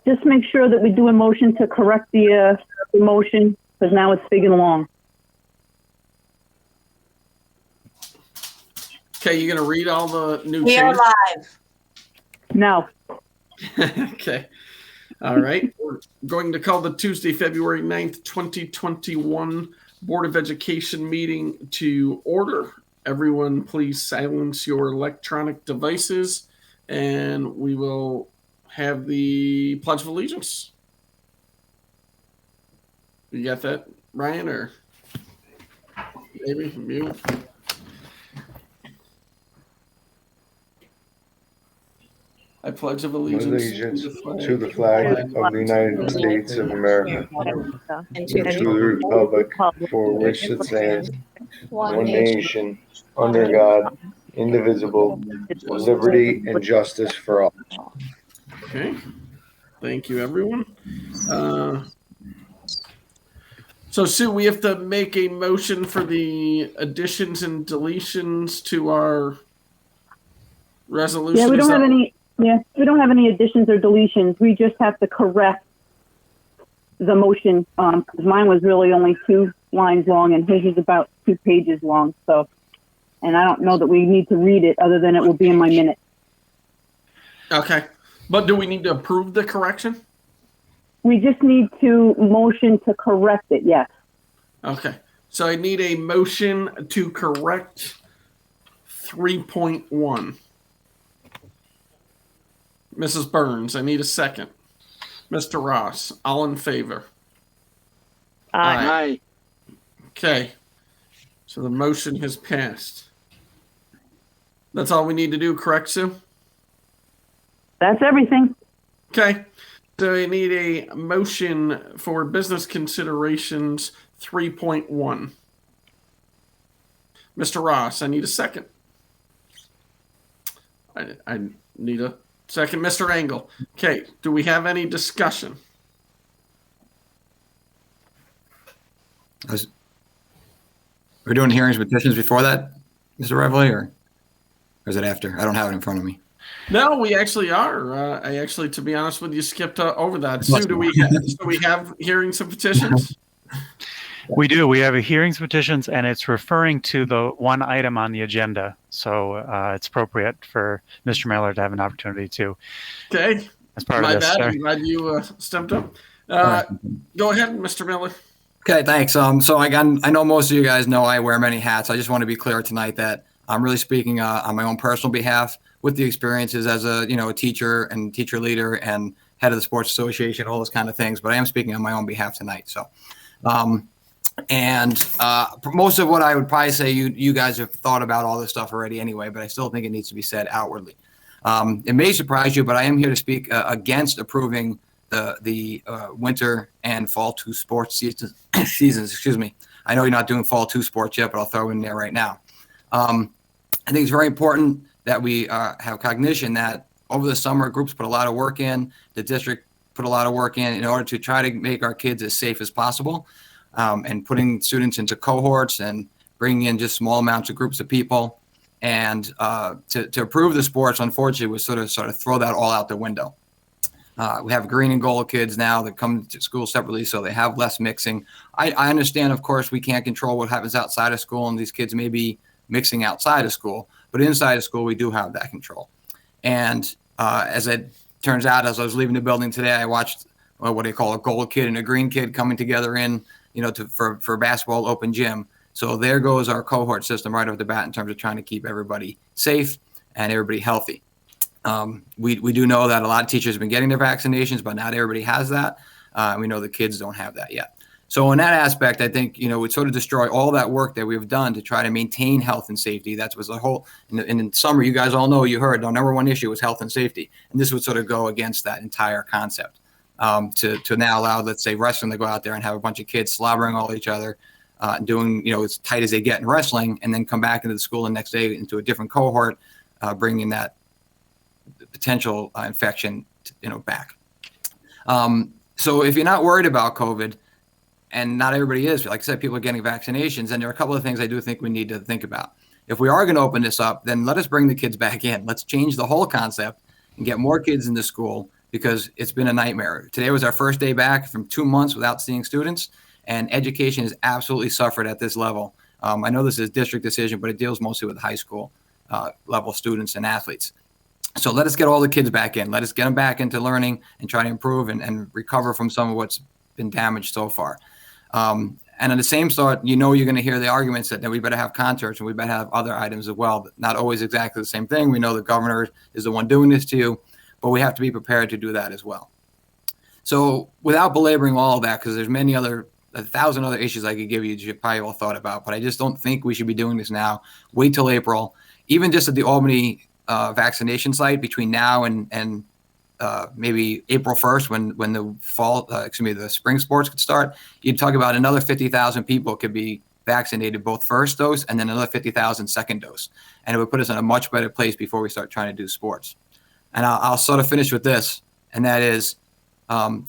just make sure that we do a motion to correct the motion, because now it's big and long. Okay, you going to read all the new We are changes? live. No. Okay. All right. We're going to call the Tuesday, February 9th, 2021 Board of Education meeting to order. Everyone, please silence your electronic devices, and we will have the Pledge of Allegiance. You got that, Ryan, or maybe you? I pledge of allegiance to the flag of the United States of America and to the republic for which it stands, one nation, under God, indivisible, with liberty and justice for all. Okay. Thank you, everyone. So, Sue, we have to make a motion for the additions and deletions to our resolution. Yeah, we don't have any. Yeah, we don't have any additions or deletions. We just have to correct the motion, because mine was really only 2 lines long and his is about 2 pages long. So, and I don't know that we need to read it other than it will be in my minute. Okay. But do we need to approve the correction? We just need to motion to correct it, yes. Okay. So I need a motion to correct 3.1. Mrs. Burns, I need a second. Mr. Ross, all in favor? Aye. Okay. So the motion has passed. That's all we need to do, correct, Sue? That's everything. Okay. So I need a motion for business considerations 3.1. Mr. Ross, I need a second. I need a second. Mr. Engel. Okay. Do we have any discussion? We're doing hearings petitions before that, Mr. Reveley, or is it after? I don't have it in front of me. No, we actually are. I actually, to be honest with you, skipped over that. Sue, do we have hearings and petitions? We do. We have a hearings petitions, and it's referring to the one item on the agenda. So it's appropriate for Mr. Miller to have an opportunity to. Okay. As part My of this. bad. I'm glad you stepped up. Go ahead, Mr. Miller. Okay, thanks. So I know most of you guys know I wear many hats. I just want to be clear tonight that I'm really speaking on my own personal behalf with the experiences as a teacher and teacher leader and head of the sports association, all those kind of things. But I am speaking on my own behalf tonight. So. Most of what I would probably say, you guys have thought about all this stuff already anyway, but I still think it needs to be said outwardly. It may surprise you, but I am here to speak against approving the winter and fall 2 sports seasons. Excuse me. I know you're not doing fall 2 sports yet, but I'll throw in there right now. I think it's very important that we have cognition that over the summer, groups put a lot of work in, the district put a lot of work in order to try to make our kids as safe as possible. And putting students into cohorts and bringing in just small amounts of groups of people, and to approve the sports, unfortunately, was sort of throw that all out the window. We have green and gold kids now that come to school separately, so they have less mixing. I understand, of course, we can't control what happens outside of school, and these kids may be mixing outside of school, but inside of school, we do have that control. And as it turns out, as I was leaving the building today, I watched what they call a gold kid and a green kid coming together for basketball open gym. So there goes our cohort system right off the bat in terms of trying to keep everybody safe and everybody healthy. We do know that a lot of teachers have been getting their vaccinations, but not everybody has that. We know the kids don't have that yet. So in that aspect, I think, it sort of destroy all that work that we've done to try to maintain health and safety. That was the whole, in summer, you guys all know, you heard, the number one issue was health and safety. And this would sort of go against that entire concept. To now allow, let's say, wrestling to go out there and have a bunch of kids slobbering all each other, doing, as tight as they get in wrestling, and then come back into the school the next day into a different cohort, bringing that potential infection, back. So if you're not worried about COVID, and not everybody is, like I said, people are getting vaccinations, and there are a couple of things I do think we need to think about. If we are going to open this up, then let us bring the kids back in. Let's change the whole concept and get more kids into school because it's been a nightmare. Today was our first day back from 2 months without seeing students, and education has absolutely suffered at this level. I know this is a district decision, but it deals mostly with high school level students and athletes. So let us get all the kids back in. Let us get them back into learning and try to improve and recover from some of what's been damaged so far. And on the same thought, you're going to hear the arguments that we better have concerts and we better have other items as well. Not always exactly the same thing. We know the governor is the one doing this to you, but we have to be prepared to do that as well. So without belaboring all of that, because there's 1,000 other issues I could give you that you probably all thought about, but I just don't think we should be doing this now. Wait till April. Even just at the Albany vaccination site between now and maybe April 1st when the spring sports could start, you'd talk about another 50,000 people could be vaccinated, both first dose and then another 50,000 second dose. And it would put us in a much better place before we start trying to do sports. And I'll sort of finish with this, and that is,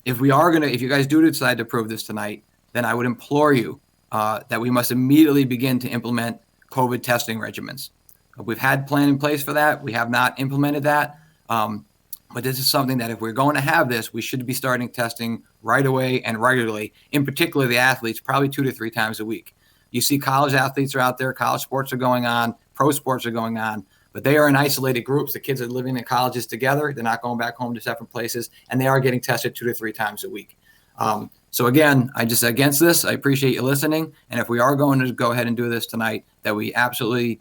if you guys do decide to approve this tonight, then I would implore you that we must immediately begin to implement COVID testing regimens. We've had plan in place for that. We have not implemented that. But this is something that if we're going to have this, we should be starting testing right away and regularly, in particular the athletes, probably 2 to 3 times a week. You see college athletes are out there, college sports are going on, pro sports are going on, but they are in isolated groups. The kids are living in colleges together. They're not going back home to separate places, and they are getting tested 2 to 3 times a week. So again, I just against this. I appreciate you listening. And if we are going to go ahead and do this tonight, that we absolutely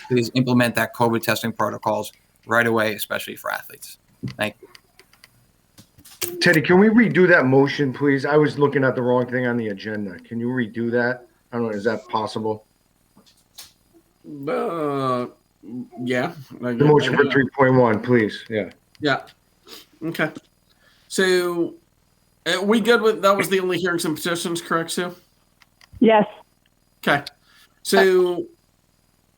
please implement that COVID testing protocols right away, especially for athletes. Thank you. Teddy, can we redo that motion, please? I was looking at the wrong thing on the agenda. Can you redo that? I don't know. Is that possible? Yeah. The motion for 3.1, please. Yeah. Yeah. Okay. So we good with that? Was the only hearings and petitions, correct, Sue? Yes. Okay. So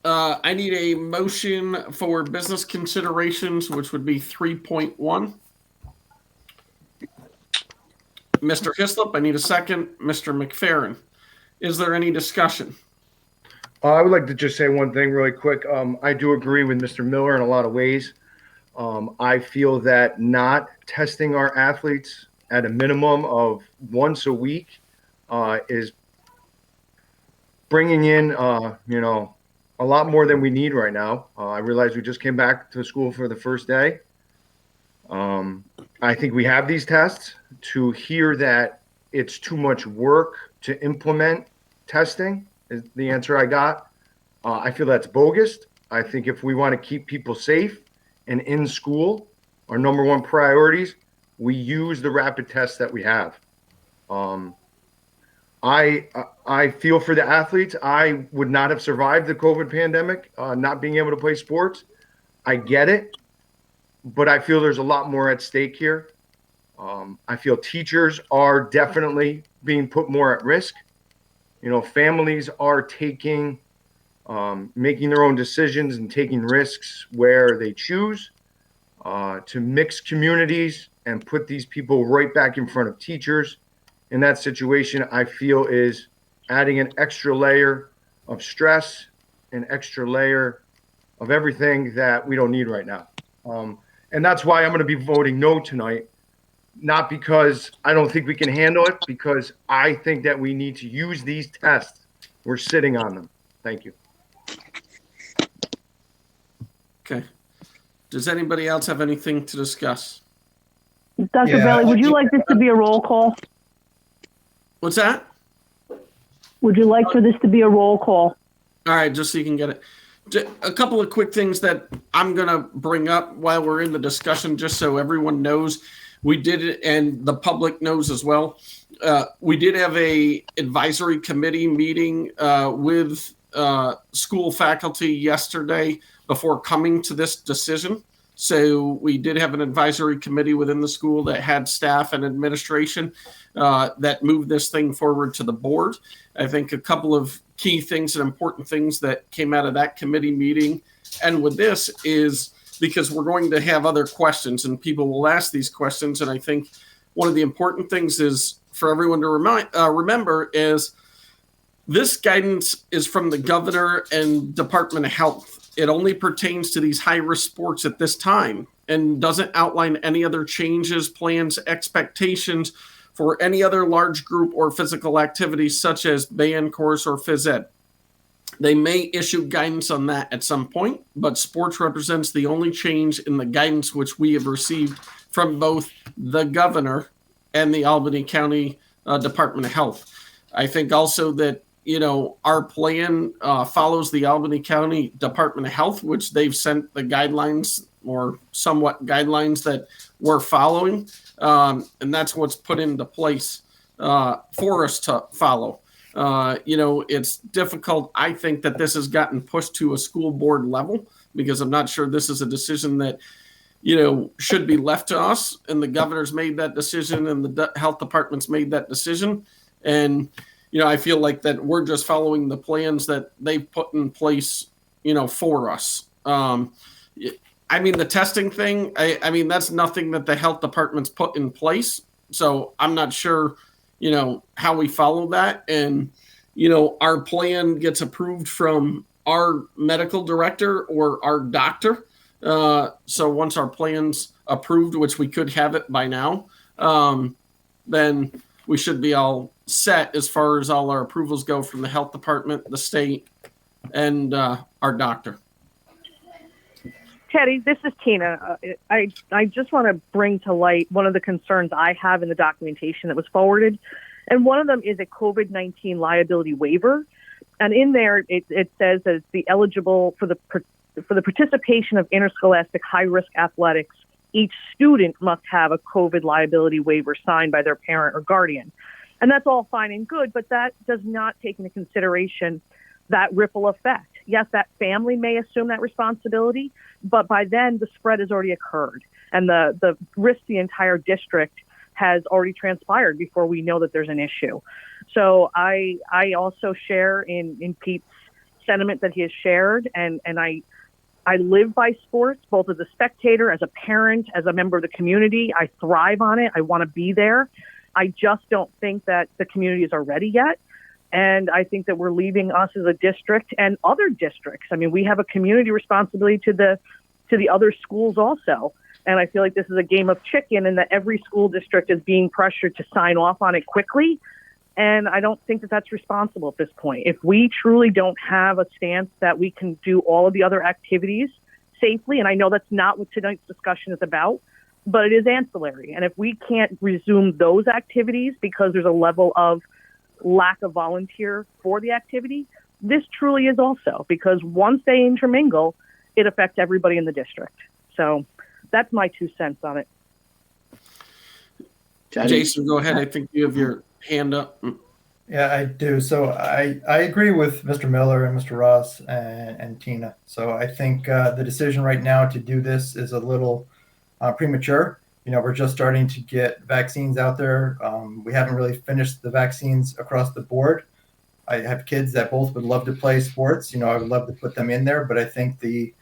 I need a motion for business considerations, which would be 3.1. Mr. Hislop, I need a second. Mr. McFerrin, is there any discussion? I would like to just say one thing really quick. I do agree with Mr. Miller in a lot of ways. I feel that not testing our athletes at a minimum of once a week is bringing in, a lot more than we need right now. I realize we just came back to school for the first day. I think we have these tests. To hear that it's too much work to implement testing is the answer I got. I feel that's bogus. I think if we want to keep people safe and in school, our number one priorities, we use the rapid tests that we have. I feel for the athletes. I would not have survived the COVID pandemic, not being able to play sports. I get it, but I feel there's a lot more at stake here. I feel teachers are definitely being put more at risk. Families are making their own decisions and taking risks where they choose to mix communities and put these people right back in front of teachers. In that situation, I feel is adding an extra layer of stress, an extra layer of everything that we don't need right now. And that's why I'm going to be voting no tonight, not because I don't think we can handle it, because I think that we need to use these tests. We're sitting on them. Thank you. Okay. Does anybody else have anything to discuss? Dr. Bailey, would you like this to be a roll call? What's that? Would you like for this to be a roll call? All right, just so you can get it. A couple of quick things that I'm going to bring up while we're in the discussion, just so everyone knows. We did it, and the public knows as well. We did have a advisory committee meeting with school faculty yesterday before coming to this decision. So we did have an advisory committee within the school that had staff and administration that moved this thing forward to the board. I think a couple of key things and important things that came out of that committee meeting and with this is because we're going to have other questions and people will ask these questions. And I think one of the important things is for everyone to remember is this guidance is from the governor and Department of Health. It only pertains to these high-risk sports at this time. and doesn't outline any other changes, plans, expectations for any other large group or physical activities such as band, chorus, or phys ed. They may issue guidance on that at some point, but sports represents the only change in the guidance which we have received from both the governor and the Albany County Department of Health. I think also that, our plan follows the Albany County Department of Health, which they've sent the guidelines or somewhat guidelines that we're following. And that's what's put into place for us to follow. It's difficult. I think that this has gotten pushed to a school board level because I'm not sure this is a decision that, should be left to us. And the governor's made that decision and the health department's made that decision. And, I feel like that we're just following the plans that they've put in place, for us. The testing thing, that's nothing that the health department's put in place. So I'm not sure, how we follow that. And, our plan gets approved from our medical director or our doctor. So once our plan's approved, which we could have it by now, then we should be all set as far as all our approvals go from the health department, the state, and our doctor. Teddy, this is Tina. I just want to bring to light one of the concerns I have in the documentation that was forwarded. And one of them is a COVID-19 liability waiver. And in there, it says that it's the eligible for the participation of interscholastic high-risk athletics, each student must have a COVID liability waiver signed by their parent or guardian. And that's all fine and good, but that does not take into consideration that ripple effect. Yes, that family may assume that responsibility, but by then the spread has already occurred and the risk to the entire district has already transpired before we know that there's an issue. So I also share in Pete's sentiment that he has shared, and I live by sports, both as a spectator, as a parent, as a member of the community. I thrive on it. I want to be there. I just don't think that the communities are ready yet. And I think that we're leaving us as a district and other districts. We have a community responsibility to the other schools also. And I feel like this is a game of chicken and that every school district is being pressured to sign off on it quickly. And I don't think that that's responsible at this point. If we truly don't have a stance that we can do all of the other activities safely, and I know that's not what tonight's discussion is about, but it is ancillary. And if we can't resume those activities because there's a level of lack of volunteer for the activity, this truly is also, because once they intermingle, it affects everybody in the district. So that's my 2 cents on it. Jason, go ahead. I think you have your hand up. Yeah, I do. So I agree with Mr. Miller and Mr. Ross and Tina. So I think the decision right now to do this is a little premature. We're just starting to get vaccines out there. We haven't really finished the vaccines across the board. I have kids that both would love to play sports. I would love to put them in there, but I think the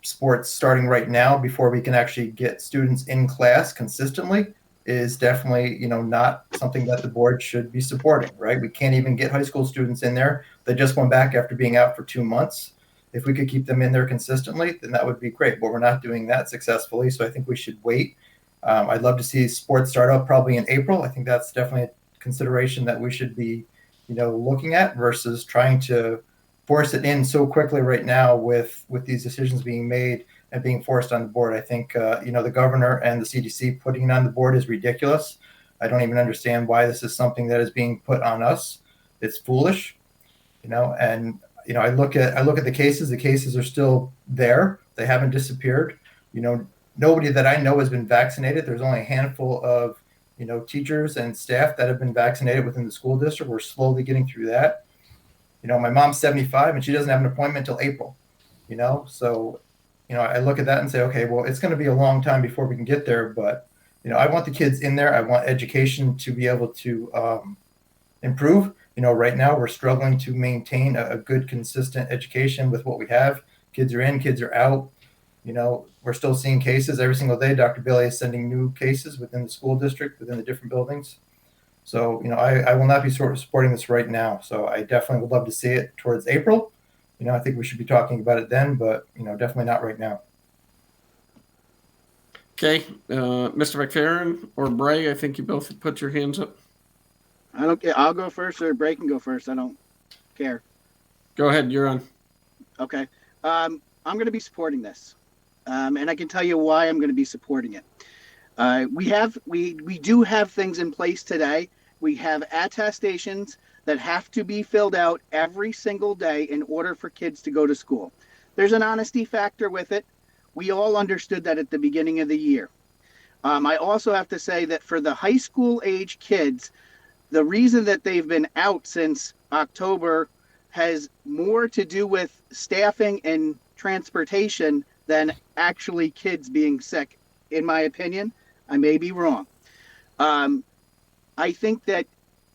sports starting right now before we can actually get students in class consistently is definitely, not something that the board should be supporting, right? We can't even get high school students in there. They just went back after being out for 2 months. If we could keep them in there consistently, then that would be great. But we're not doing that successfully, so I think we should wait. I'd love to see sports start up probably in April. I think that's definitely a consideration that we should be, looking at versus trying to force it in so quickly right now with these decisions being made and being forced on the board. I think, the governor and the CDC putting it on the board is ridiculous. I don't even understand why this is something that is being put on us. It's foolish, and I look at the cases. The cases are still there. They haven't disappeared. Nobody that I know has been vaccinated. There's only a handful of, teachers and staff that have been vaccinated within the school district. We're slowly getting through that. My mom's 75 and she doesn't have an appointment until April, so, I look at that and say, okay, well, it's going to be a long time before we can get there, but, I want the kids in there. I want education to be able to improve. Right now we're struggling to maintain a good, consistent education with what we have. Kids are in, kids are out. We're still seeing cases every single day. Dr. Bailey is sending new cases within the school district, within the different buildings. So, I will not be supporting this right now. So I definitely would love to see it towards April. I think we should be talking about it then, but, definitely not right now. Okay, Mr. McFerrin or Bray, I think you both put your hands up. I don't care. I'll go first, or Bray can go first. I don't care. Go ahead, you're on. Okay. I'm going to be supporting this, and I can tell you why I'm going to be supporting it. We do have things in place today. We have attestations that have to be filled out every single day in order for kids to go to school. There's an honesty factor with it. We all understood that at the beginning of the year. I also have to say that for the high school age kids, the reason that they've been out since October has more to do with staffing and transportation than actually kids being sick, in my opinion. I may be wrong. I think that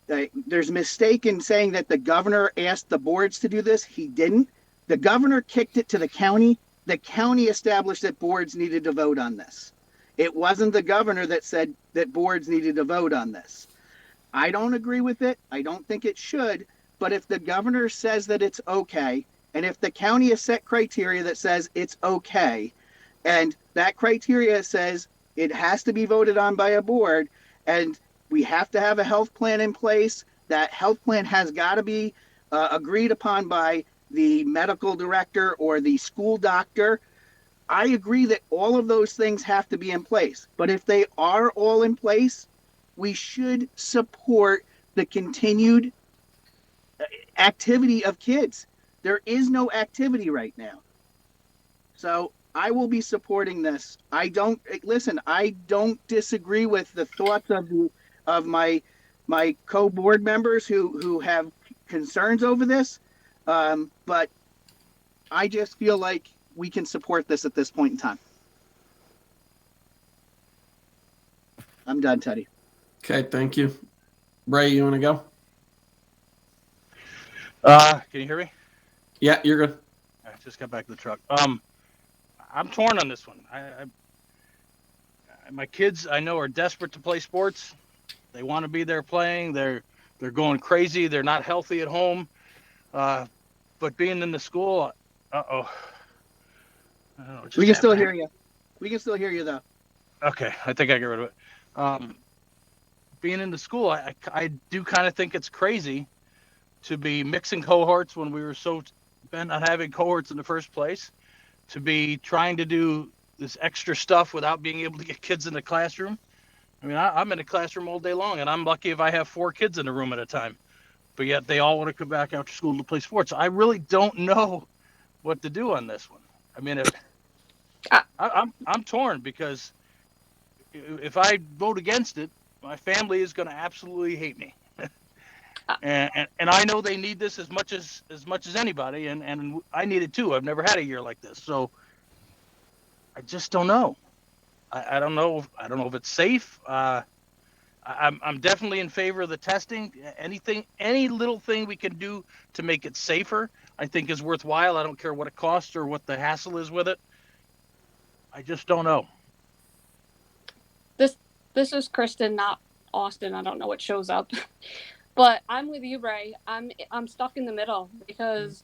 there's a mistake in saying that the governor asked the boards to do this. He didn't. The governor kicked it to the county. The county established that boards needed to vote on this. It wasn't the governor that said that boards needed to vote on this. I don't agree with it. I don't think it should. But if the governor says that it's okay, and if the county has set criteria that says it's okay, and that criteria says it has to be voted on by a board, and we have to have a health plan in place, that health plan has got to be agreed upon by the medical director or the school doctor. I agree that all of those things have to be in place. But if they are all in place, we should support the continued activity of kids. There is no activity right now. So I will be supporting this. I don't disagree with the thoughts of my co-board members who have concerns over this. But I just feel like we can support this at this point in time. I'm done, Teddy. Okay, thank you. Bray, you want to go? Can you hear me? Yeah, you're good. I just got back to the truck. I'm torn on this one. My kids, I know, are desperate to play sports. They want to be there playing. They're going crazy. They're not healthy at home. But being in the school, I don't know. We can still hear you. We can still hear you, though. Okay, I think I get rid of it. Being in the school, I do kind of think it's crazy to be mixing cohorts when we were so bent on having cohorts in the first place, to be trying to do this extra stuff without being able to get kids in the classroom. I mean, I'm in the classroom all day long, and I'm lucky if I have 4 kids in the room at a time. But yet they all want to come back after school to play sports. I really don't know what to do on this one. I mean, I'm torn, because if I vote against it, my family is going to absolutely hate me. And I know they need this as much as anybody, and I need it too. I've never had a year like this, so I just don't know. I don't know. I don't know if it's safe. I'm definitely in favor of the testing. Any little thing we can do to make it safer, I think is worthwhile. I don't care what it costs or what the hassle is with it. I just don't know. This is Kristen, not Austin. I don't know what shows up. But I'm with you, Ray. I'm stuck in the middle, because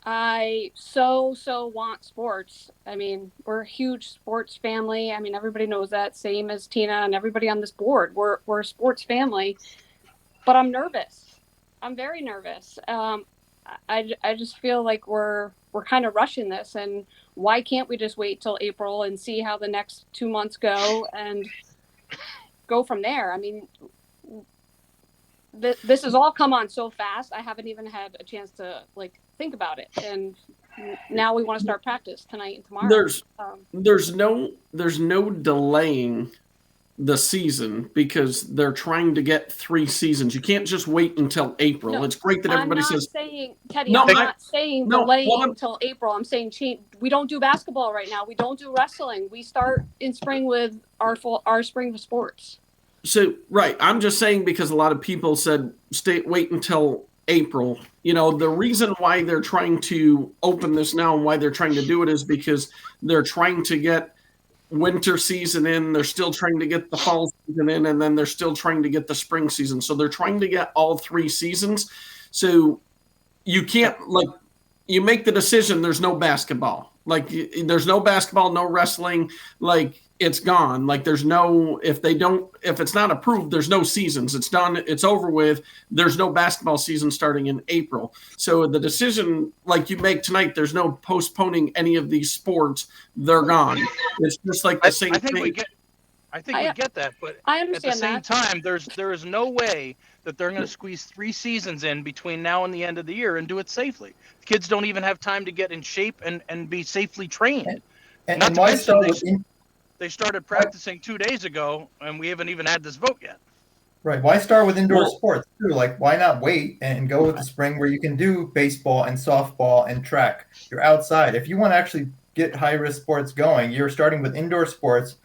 I so want sports. I mean, we're a huge sports family. I mean, everybody knows that, same as Tina and everybody on this board. We're a sports family, but I'm nervous. I'm very nervous. I just feel like we're kind of rushing this, and why can't we just wait till April and see how the next 2 months go and go from there? I mean, this has all come on so fast. I haven't even had a chance to think about it, and now we want to start practice tonight and tomorrow. There's no delaying the season, because they're trying to get 3 seasons. You can't just wait until April. No, it's great that everybody says. Teddy, I'm not saying delaying until April. I'm saying we don't do basketball right now. We don't do wrestling. We start in spring with our spring sports. So, right. I'm just saying, because a lot of people said, wait until April. You know, the reason why they're trying to open this now and why they're trying to do it is because they're trying to get winter season in. They're still trying to get the fall season in, and then they're still trying to get the spring season. So they're trying to get all 3 seasons. So you can't, you make the decision, there's no basketball. There's no basketball, no wrestling. it's gone. Like there's no, if it's not approved, there's no seasons. It's done. It's over with. There's no basketball season starting in April. So the decision like you make tonight, there's no postponing any of these sports. They're gone. It's just like the same thing. We get that, but I at the understand same that. time, there is no way that they're going to squeeze 3 seasons in between now and the end of the year and do it safely. Kids don't even have time to get in shape and be safely trained. And why start with they started practicing 2 days ago, and we haven't even had this vote yet. Right. Why start with indoor sports too? Like, why not wait and go with the spring where you can do baseball and softball and track? You're outside. If you want to actually get high-risk sports going, you're starting with indoor sports.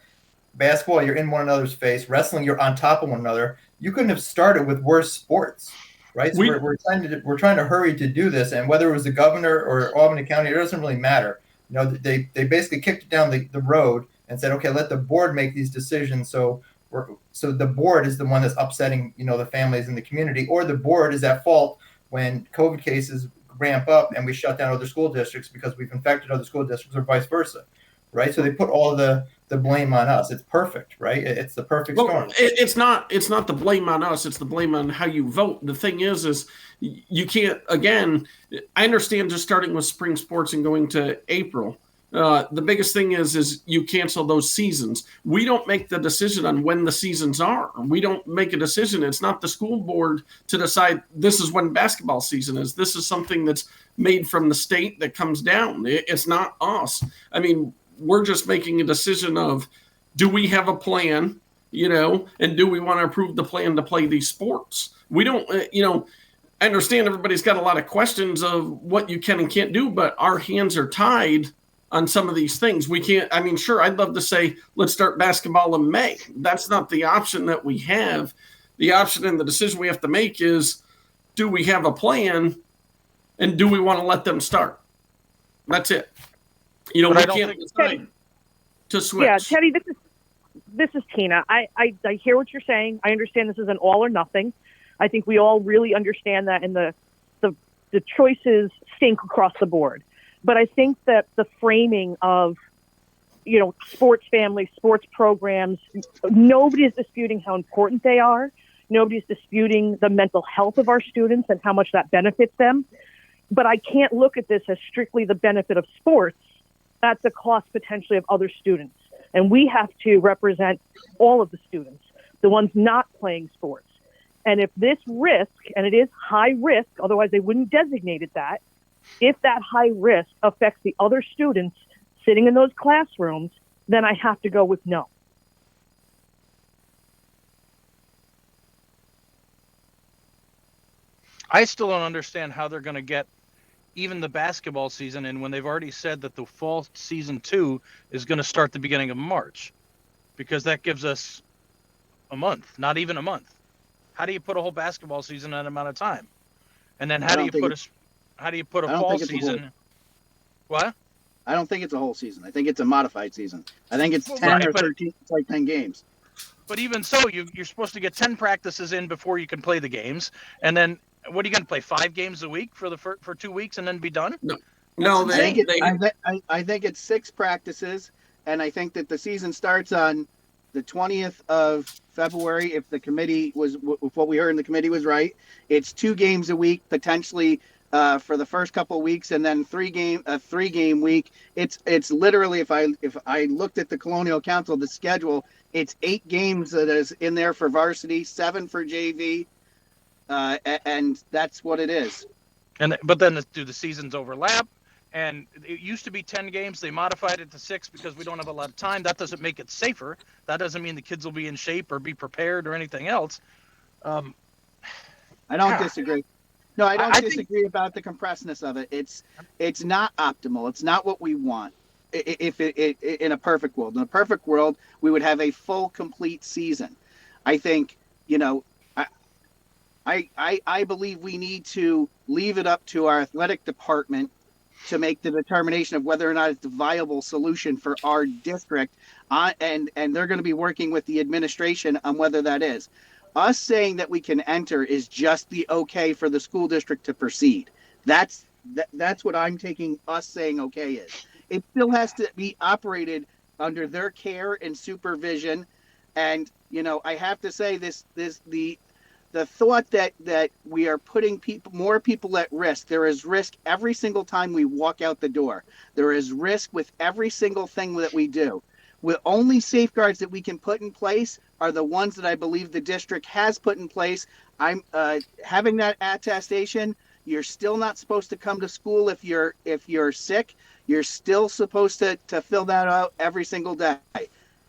Basketball, you're in one another's face. Wrestling, you're on top of one another. You couldn't have started with worse sports, right? So we're trying to hurry to do this, and whether it was the governor or Albany County, it doesn't really matter. You know, they basically kicked it down the road and said, okay, let the board make these decisions. So the board is the one that's upsetting, you know, the families in the community, or the board is at fault when COVID cases ramp up and we shut down other school districts because we've infected other school districts, or vice versa, right? So they put all the blame on us. It's perfect, right? It's the perfect storm. It's not the blame on us. It's the blame on how you vote. The thing is you can't, again, I understand just starting with spring sports and going to April. The biggest thing is you cancel those seasons. We don't make the decision on when the seasons are. We don't make a decision. It's not the school board to decide this is when basketball season is. This is something that's made from the state that comes down. It's not us. I mean, we're just making a decision of, do we have a plan, you know, and do we want to approve the plan to play these sports? We don't, you know, I understand everybody's got a lot of questions of what you can and can't do, but our hands are tied on some of these things. We can't, I mean, sure, I'd love to say, let's start basketball in May. That's not the option that we have. The option and the decision we have to make is, do we have a plan and do we want to let them start? That's it. You know, we can't decide to switch. Yeah, Teddy, this is Tina. I hear what you're saying. I understand this is an all or nothing. I think we all really understand that, and the choices stink across the board. But I think that the framing of, you know, sports families, sports programs, nobody is disputing how important they are. Nobody's disputing the mental health of our students and how much that benefits them. But I can't look at this as strictly the benefit of sports at the cost potentially of other students. And we have to represent all of the students, the ones not playing sports. And if this risk, and it is high risk, otherwise they wouldn't designate it that, if that high risk affects the other students sitting in those classrooms, then I have to go with no. I still don't understand how they're going to get even the basketball season in when they've already said that the fall season 2 is going to start the beginning of March, because that gives us a month, not even a month. How do you put a whole basketball season in that amount of time? And then how do you put a fall season? What? I don't think it's a whole season. I think it's a modified season. I think it's 10 or 13. It's like 10 games. But even so, you're supposed to get 10 practices in before you can play the games. And then what are you going to play, 5 games a week for 2 weeks and then be done? No. I think it's 6 practices, and I think that the season starts on the 20th of February. If the committee if what we heard in the committee was right, it's 2 games a week potentially for the first couple of weeks, and then 3 game week. It's literally, if I looked at the Colonial Council, the schedule, it's 8 games that is in there for varsity, 7 for JV, and that's what it is. But then do the seasons overlap? And it used to be 10 games. They modified it to 6 because we don't have a lot of time. That doesn't make it safer. That doesn't mean the kids will be in shape or be prepared or anything else. I don't disagree. No, I don't disagree about the compressedness of it. It's not optimal. It's not what we want. If in a perfect world, we would have a full, complete season. I think, you know, I believe we need to leave it up to our athletic department to make the determination of whether or not it's a viable solution for our district, and they're going to be working with the administration on whether that is. Us saying that we can enter is just the okay for the school district to proceed. That's what I'm taking us saying okay is. It still has to be operated under their care and supervision. And, you know, I have to say the thought that we are putting more people at risk. There is risk every single time we walk out the door. There is risk with every single thing that we do. The only safeguards that we can put in place are the ones that I believe the district has put in place. I'm having that attestation. You're still not supposed to come to school if you're sick. You're still supposed to fill that out every single day.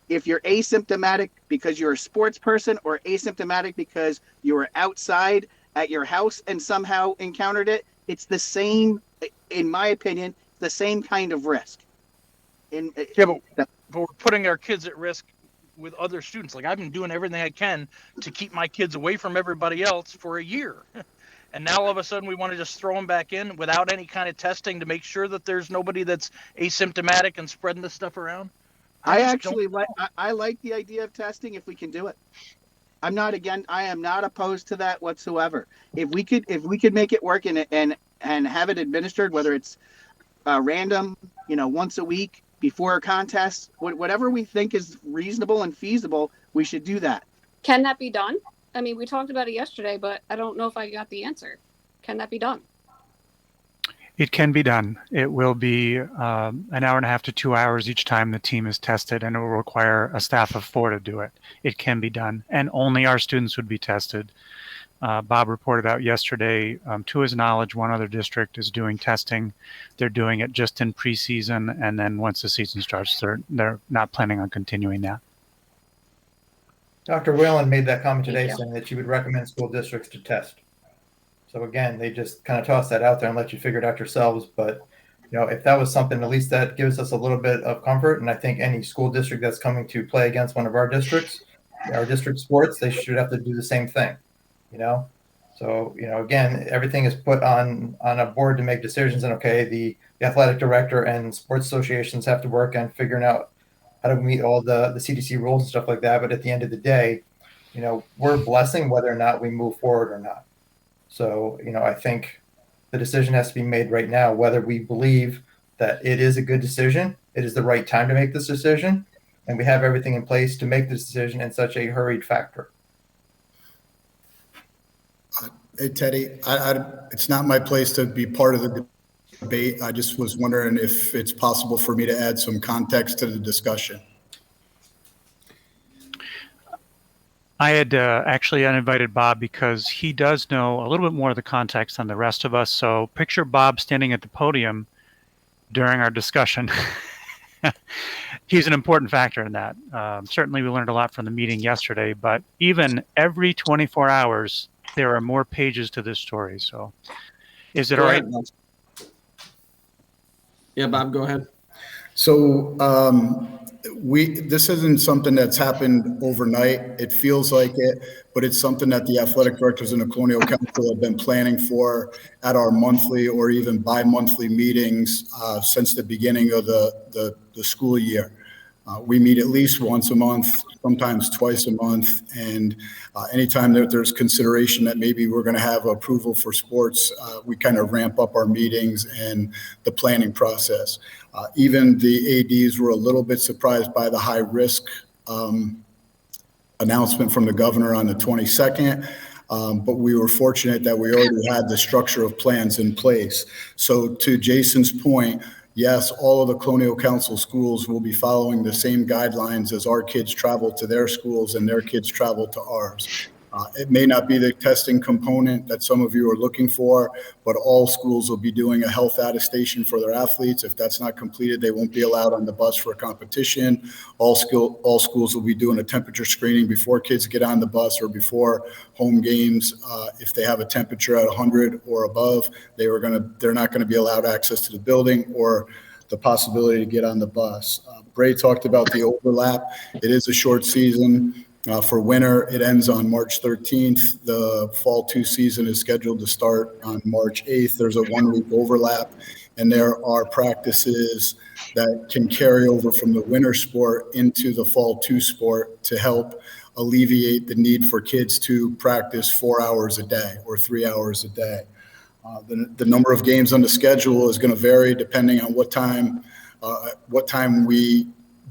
If you're asymptomatic because you're a sports person, or asymptomatic because you were outside at your house and somehow encountered it, it's the same, in my opinion, the same kind of risk. But we're putting our kids at risk with other students. Like, I've been doing everything I can to keep my kids away from everybody else for a year. And now all of a sudden we want to just throw them back in without any kind of testing to make sure that there's nobody that's asymptomatic and spreading this stuff around. I like the idea of testing if we can do it. I am not opposed to that whatsoever. If we could make it work and have it administered, whether it's random, you know, once a week before a contest, whatever we think is reasonable and feasible, we should do that. Can that be done? I mean, we talked about it yesterday, but I don't know if I got the answer. Can that be done? It can be done. It will be an hour and a half to 2 hours each time the team is tested, and it will require a staff of 4 to do it. It can be done, and only our students would be tested. Bob reported out yesterday, to his knowledge, one other district is doing testing. They're doing it just in preseason, and then once the season starts, they're not planning on continuing that. Dr. Whalen made that comment today saying that she would recommend school districts to test. So again, they just kind of toss that out there and let you figure it out yourselves. But, you know, if that was something, at least that gives us a little bit of comfort. And I think any school district that's coming to play against one of our districts, our district sports, they should have to do the same thing, you know? So, you know, again, everything is put on a board to make decisions. And okay, the athletic director and sports associations have to work on figuring out how to meet all the CDC rules and stuff like that. But at the end of the day, you know, we're blessing whether or not we move forward or not. So, you know, I think the decision has to be made right now, whether we believe that it is a good decision, it is the right time to make this decision, and we have everything in place to make this decision in such a hurried factor. Hey, Teddy, it's not my place to be part of the debate. I just was wondering if it's possible for me to add some context to the discussion. I had actually uninvited Bob because he does know a little bit more of the context than the rest of us. So picture Bob standing at the podium during our discussion. He's an important factor in that. Certainly we learned a lot from the meeting yesterday, but even every 24 hours, there are more pages to this story. So is it all right? Yeah, Bob, go ahead. So this isn't something that's happened overnight. It feels like it, but it's something that the athletic directors and the Colonial Council have been planning for at our monthly or even bi-monthly meetings since the beginning of the school year. We meet at least once a month, sometimes twice a month, and anytime that there's consideration that maybe we're going to have approval for sports, we kind of ramp up our meetings and the planning process. Even the ADs were a little bit surprised by the high risk announcement from the governor on the 22nd. But we were fortunate that we already had the structure of plans in place. So to Jason's point, yes, all of the Colonial Council schools will be following the same guidelines as our kids travel to their schools and their kids travel to ours. It may not be the testing component that some of you are looking for, but all schools will be doing a health attestation for their athletes. If that's not completed, they won't be allowed on the bus for a competition. All schools will be doing a temperature screening before kids get on the bus or before home games. If they have a temperature at 100 or above, they're not going to be allowed access to the building or the possibility to get on the bus. Bray talked about the overlap. It is a short season. For winter, it ends on March 13th. The fall 2 season is scheduled to start on March 8th. There's a 1-week overlap, and there are practices that can carry over from the winter sport into the fall 2 sport to help alleviate the need for kids to practice 4 hours a day or 3 hours a day. The number of games on the schedule is going to vary depending on what time we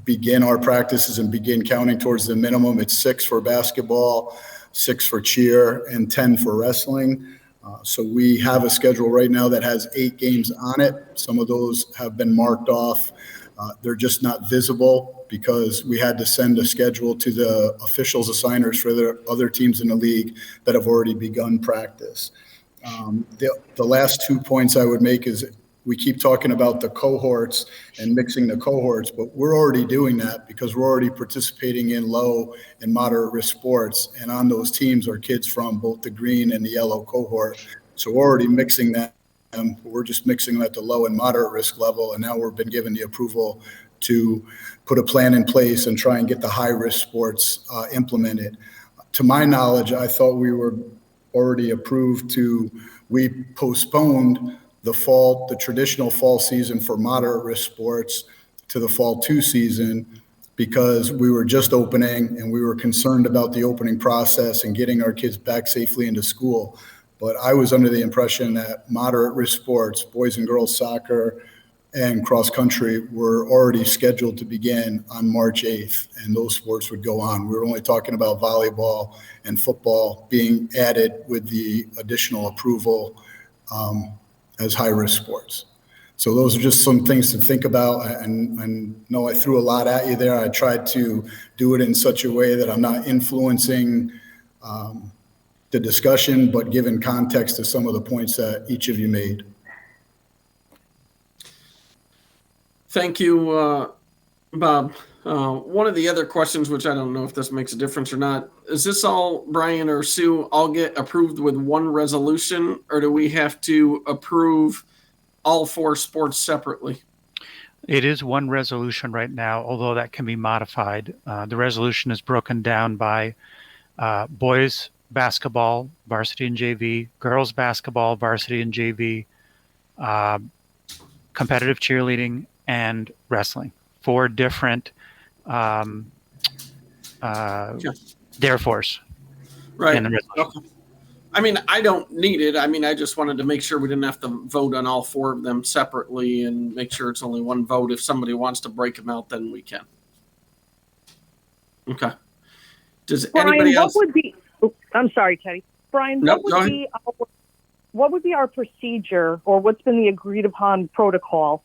begin our practices and begin counting towards the minimum. It's 6 for basketball, 6 for cheer, and 10 for wrestling. So we have a schedule right now that has 8 games on it. Some of those have been marked off. They're just not visible because we had to send a schedule to the officials assigners for the other teams in the league that have already begun practice. The last 2 points I would make is we keep talking about the cohorts and mixing the cohorts, but we're already doing that because we're already participating in low and moderate risk sports. And on those teams are kids from both the green and the yellow cohort. So we're already mixing that. We're just mixing them at the low and moderate risk level. And now we've been given the approval to put a plan in place and try and get the high risk sports implemented. To my knowledge, I thought we were already approved we postponed the traditional fall season for moderate risk sports to the fall 2 season because we were just opening and we were concerned about the opening process and getting our kids back safely into school. But I was under the impression that moderate risk sports, boys and girls soccer and cross country, were already scheduled to begin on March 8th, and those sports would go on. We were only talking about volleyball and football being added with the additional approval as high-risk sports. So those are just some things to think about. And no, I threw a lot at you there. I tried to do it in such a way that I'm not influencing the discussion, but giving context to some of the points that each of you made. Thank you, Bob. One of the other questions, which I don't know if this makes a difference or not, is this all, Brian or Sue, all get approved with one resolution, or do we have to approve all 4 sports separately? It is one resolution right now, although that can be modified. The resolution is broken down by boys basketball, varsity and JV, girls basketball, varsity and JV, competitive cheerleading, and wrestling. 4 different therefores. Right. In the resolution. Okay. I mean, I don't need it. I mean, I just wanted to make sure we didn't have to vote on all 4 of them separately and make sure it's only one vote. If somebody wants to break them out, then we can. Okay. Does Brian, anybody else? I'm sorry, Teddy. Brian, Nope, what would be our procedure, or what's been the agreed upon protocol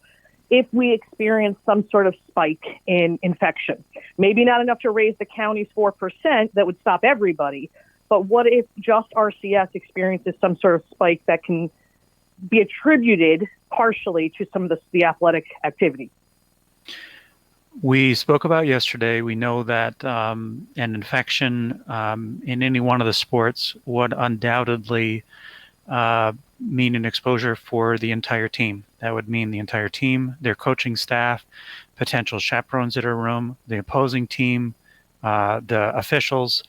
if we experience some sort of spike in infection? Maybe not enough to raise the county's 4% that would stop everybody, but what if just RCS experiences some sort of spike that can be attributed partially to some of the athletic activity? We spoke about yesterday. We know that an infection in any one of the sports would undoubtedly mean an exposure for the entire team. That would mean the entire team, their coaching staff, potential chaperones at a room, the opposing team, the officials,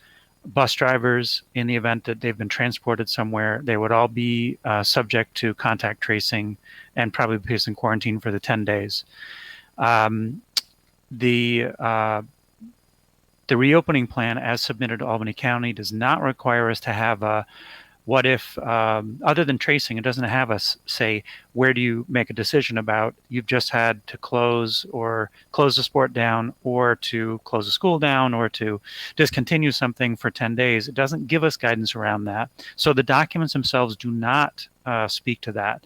bus drivers. In the event that they've been transported somewhere, they would all be subject to contact tracing and probably be placed in quarantine for the 10 days. The reopening plan as submitted to Albany County does not require us to have a what if, other than tracing, it doesn't have us say, where do you make a decision about? You've just had to close the sport down, or to close the school down, or to discontinue something for 10 days. It doesn't give us guidance around that. So the documents themselves do not speak to that.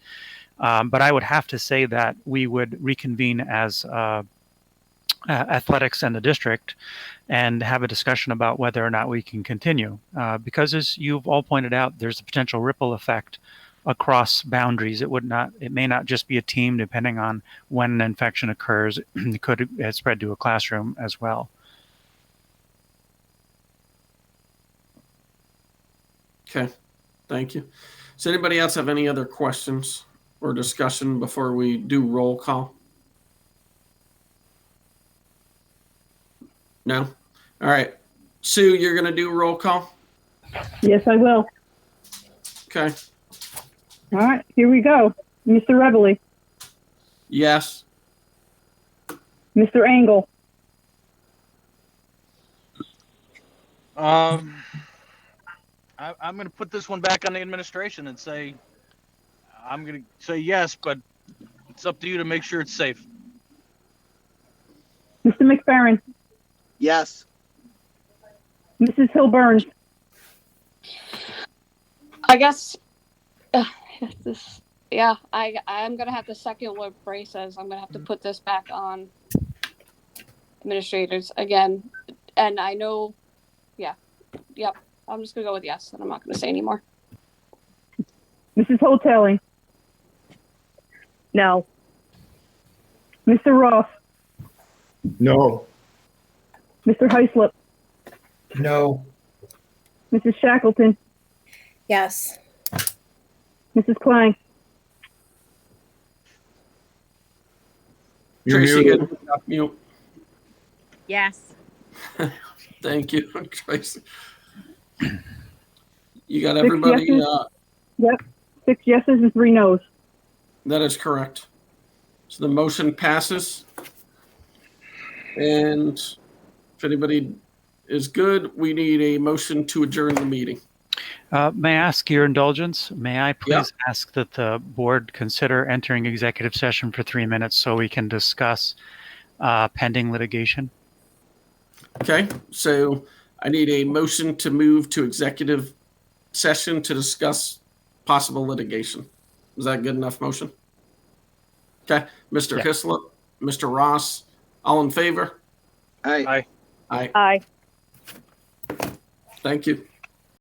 But I would have to say that we would reconvene as athletics and the district and have a discussion about whether or not we can continue. Because as you've all pointed out, there's a potential ripple effect across boundaries. It may not just be a team, depending on when an infection occurs. It could spread to a classroom as well. Okay, thank you. Does anybody else have any other questions or discussion before we do roll call? No? All right. Sue, you're going to do roll call? Yes, I will. Okay. All right, here we go. Mr. Reveley, Yes. Mr. Engel, I'm going to put this one back on the administration and say, I'm going to say yes, but it's up to you to make sure it's safe. Mr. McFerrin, Yes. Mrs. Hill Burns, I guess this. Yeah, I'm gonna have to second what Bray says. I'm gonna have to put this back on administrators again, and I know. Yeah, yep. I'm just gonna go with yes, and I'm not gonna say anymore. Mrs. Hotelli, No. Mr. Ross, No. Mr. Heislip, No. Mrs. Shackleton, Yes. Mrs. Klein. You're Tracy, muted. get off mute. Yes. Thank you, Tracy. You got everybody. yeses. Yep, 6 yeses and 3 noes. That is correct. So the motion passes. And if anybody is good, we need a motion to adjourn the meeting. May I ask your indulgence? May I please ask that the board consider entering executive session for 3 minutes so we can discuss pending litigation? Okay, so I need a motion to move to executive session to discuss possible litigation. Is that a good enough motion? Okay, Mr. Hislop, Mr. Ross, all in favor? Aye. Aye. Aye. Thank you.